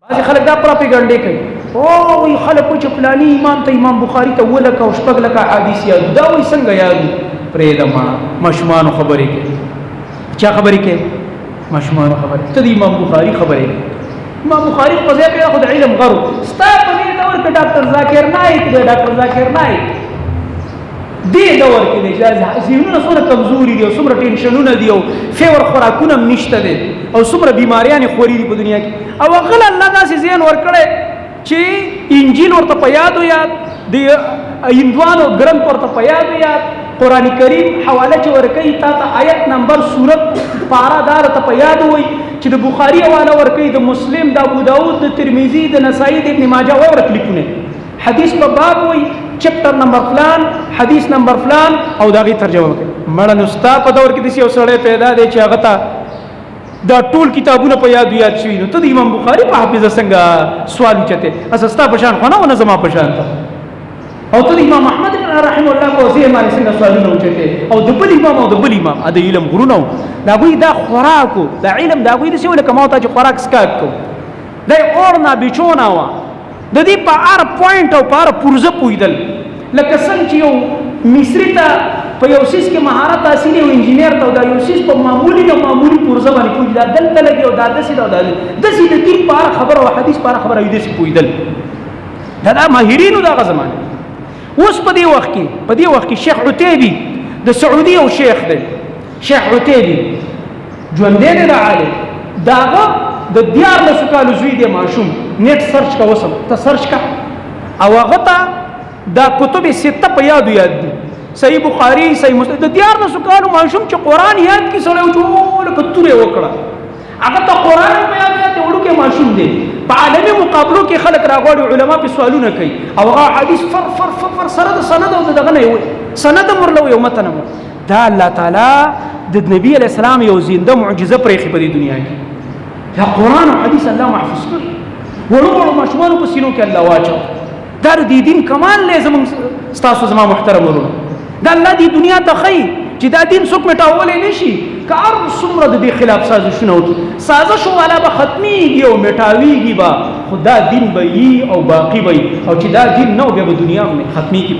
بعضې خلک دا پراپیګنډې کوي او وایي خلک وایي چې فلاني امام ته امام بخاري ته 7 لکه او 8 لکه احادیث یادو دا وایي څنګه یادو پرېږده ماړه ماشومانو خبرې کوي چا خبرې کوي ماشومانو خبرې ته د امام بخاري خبرې کوي امام بخاري په ځای کې خو د علم غرو ستا په دې دور کې ډاکټر ذاکر نایک دی ډاکټر ذاکر نایک دې دور کې دی چې ذهنونه څومره کمزوري دي او څومره ټینشنونه دي او فیور خوراکونه هم نشته دی او څومره بیماریانې خوري دي په دنیا کې او هغه الله داسې ذهن ورکړی چې انجیل ورته په یاد یاد د هندوانو ګرنث ورته په یاد یاد قرآن کریم حواله چې ورکوي تا ته آیت نمبر صورت پارا دار ته په یاد وي چې د بخاري حواله ورکوي د مسلم د ابو داود د ترمذي د نسائی د ابن ماجه ورک لیکونه حدیث په باب وي چپټر نمبر فلان حدیث نمبر فلان او داغي ترجمه کوي مړه نو ستا په دور کې دسی یو سړی پیدا دی چې هغه ته دا ټول کتابونه په یاد شوي نو ته د امام بخاري په حافظه څنګه سوال چته اساستا پشان خو نه ونه زما پشان ته او ته امام احمد رحمه الله کو زه باندې څنګه سوالونه وچته او د بل امام او د بل امام د علم غرونو دا وی دا خوراکو دا علم دا وی د څه ولکه ما ته چې خوراک سکات کو دا اورنا بچونا وا د دې په ار پوینټ او په ار پرزه پویدل لکه څنګه چې یو مصری ته په یو سیس کې مهارت حاصل او انجینر ته دا یو سیس په معمولی پرزه باندې پوی دا دلته لګي او دا دسي دا دسي د دې په ار خبر او حدیث په ار خبر ایدې سي پویدل دا ماهرینو دا زمانه اوس په دې وخت کې شیخ عتیبی د سعودي او شیخ دی شیخ عتیبی ژوندې دی د عالم داغه د 14 کالو زوی دی ماشوم نیټ سرچ کا وسم ته سرچ کا او هغه ته دا کتب سته په یاد دي صحیح بخاری صحیح مسلم د 14 کالو ماشوم چې قران یاد کی سره ټول کتره وکړه هغه ته قران په یاد دی وړو کې ماشوم دی په عالمي مقابلو کې خلک راغوري علما په سوالونه کوي او هغه حدیث فر سره د سند او دغه نه وي سند مرلو یو متن دا الله تعالی د نبی علی السلام یو زنده معجزه پرې په دنیا کې دا قران او حدیث الله محفوظ کړی ورو ماشومان په سینو کې الله واچو دا د دین کمال لازم تاسو زما محترم ورو دا الله دی دنیا ته خی چې دا دین څوک مټاولې نشي کار څومره د دې خلاف سازشونه وکړي سازش والا به ختميږي او مټاويږي با خدا دین به او باقی به او چې دا دین نو بیا په دنیا کې ختميږي